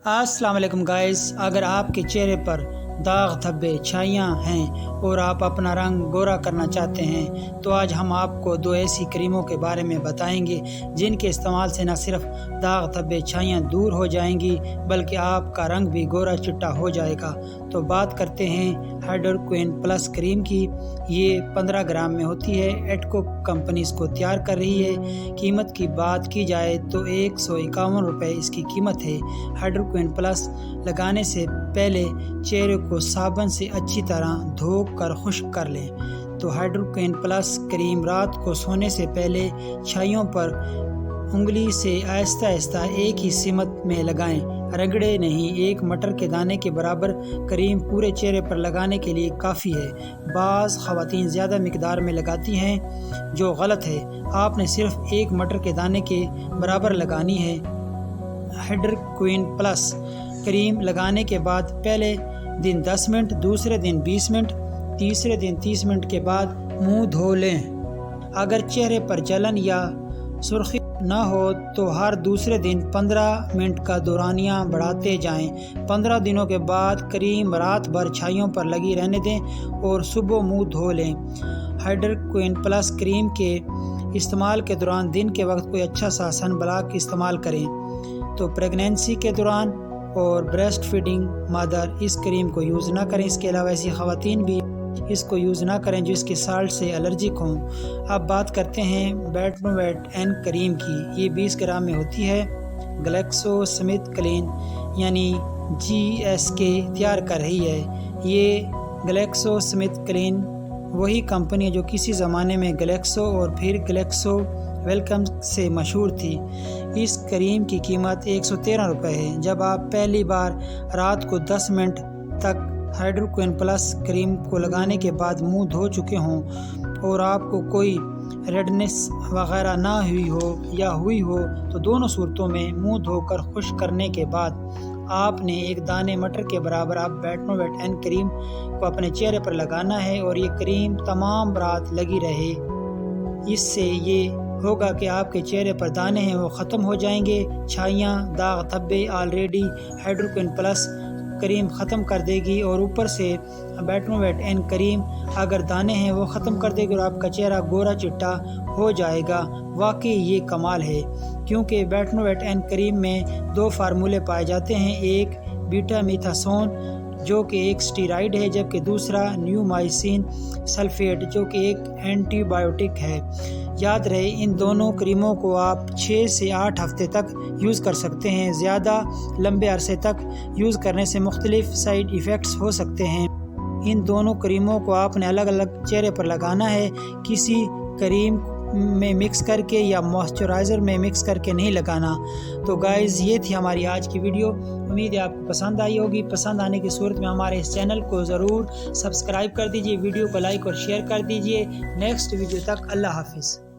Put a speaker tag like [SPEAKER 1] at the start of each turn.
[SPEAKER 1] अस्सलाम वालेकुम गाइस, अगर आपके चेहरे पर दाग धब्बे छाइयाँ हैं और आप अपना रंग गोरा करना चाहते हैं तो आज हम आपको दो ऐसी क्रीमों के बारे में बताएंगे जिनके इस्तेमाल से न सिर्फ दाग धब्बे छाइयाँ दूर हो जाएंगी बल्कि आपका रंग भी गोरा चिट्टा हो जाएगा। तो बात करते हैं हाइड्रोक्विन प्लस क्रीम की। ये 15 ग्राम में होती है। एडको कंपनी इसको तैयार कर रही है। कीमत की बात की जाए तो 151 रुपये इसकी कीमत है। हाइड्रोक्विन प्लस लगाने से पहले चेहरे को साबुन से अच्छी तरह धो कर खुश्क कर लें। तो हाइड्रोक्विन प्लस क्रीम रात को सोने से पहले छाइयों पर उंगली से आहिस्ता आहिस्ता एक ही सिमत में लगाएं, रगड़े नहीं। एक मटर के दाने के बराबर क्रीम पूरे चेहरे पर लगाने के लिए काफ़ी है। बाज़ ख़वातीन ज़्यादा मिकदार में लगाती हैं जो गलत है। आपने सिर्फ एक मटर के दाने के बराबर लगानी है। हाइड्रोक्विन प्लस क्रीम लगाने के बाद पहले दिन 10 मिनट, दूसरे दिन 20 मिनट, तीसरे दिन 30 मिनट के बाद मुंह धो लें। अगर चेहरे पर जलन या सुर्खी ना हो तो हर दूसरे दिन 15 मिनट का दौरानिया बढ़ाते जाएं। 15 दिनों के बाद क्रीम रात भर छाइयों पर लगी रहने दें और सुबह मुंह धो लें। हाइड्रोक्विन प्लस क्रीम के इस्तेमाल के दौरान दिन के वक्त कोई अच्छा सा सन ब्लॉक इस्तेमाल करें। तो प्रेगनेंसी के दौरान और ब्रेस्ट फीडिंग मदर इस क्रीम को यूज़ ना करें। इसके अलावा ऐसी ख़वातीन भी इसको यूज़ ना करें जो इसके साल्ट से एलर्जिक हों। अब बात करते हैं बैटनोवेट एन क्रीम की। ये 20 ग्राम में होती है। ग्लेक्सो स्मिथ क्लीन यानी GSK तैयार कर रही है। ये ग्लेक्सो स्मिथ क्लीन वही कंपनी है जो किसी ज़माने में ग्लेक्सो और फिर ग्लेक्सो वेलकम से मशहूर थी। इस क्रीम की कीमत 113 रुपये है। जब आप पहली बार रात को 10 मिनट तक हाइड्रोक्विन प्लस क्रीम को लगाने के बाद मुंह धो चुके हों और आपको कोई रेडनेस वगैरह ना हुई हो या हुई हो तो दोनों सूरतों में मुंह धोकर खुश्क करने के बाद आपने एक दाने मटर के बराबर आप बैटनोवेट एन क्रीम को अपने चेहरे पर लगाना है और ये क्रीम तमाम रात लगी रहे। इससे ये होगा कि आपके चेहरे पर दाने हैं वो ख़त्म हो जाएंगे। छाइयाँ दाग धब्बे ऑलरेडी हाइड्रोक्विन प्लस क्रीम ख़त्म कर देगी और ऊपर से बैटनोवेट एन क्रीम अगर दाने हैं वो ख़त्म कर देगी और आपका चेहरा गोरा चिट्टा हो जाएगा। वाकई ये कमाल है क्योंकि बैटनोवेट एन क्रीम में 2 फार्मूले पाए जाते हैं। एक बीटामीथासोन जो कि एक स्टीराइड है जबकि दूसरा न्यूमाइसिन सल्फेट जो कि एक एंटीबायोटिक है। याद रहे इन दोनों क्रीमों को आप 6 से 8 हफ्ते तक यूज़ कर सकते हैं। ज़्यादा लंबे अरसे तक यूज़ करने से मुख्तलिफ साइड इफ़ेक्ट्स हो सकते हैं। इन दोनों क्रीमों को आपने अलग अलग चेहरे पर लगाना है, किसी क्रीम में मिक्स करके या मॉइस्चराइज़र में मिक्स करके नहीं लगाना। तो गाइज़ ये थी हमारी आज की वीडियो। उम्मीद है आपको पसंद आई होगी। पसंद आने की सूरत में हमारे इस चैनल को ज़रूर सब्सक्राइब कर दीजिए, वीडियो को लाइक और शेयर कर दीजिए। नेक्स्ट वीडियो तक अल्लाह हाफिज़।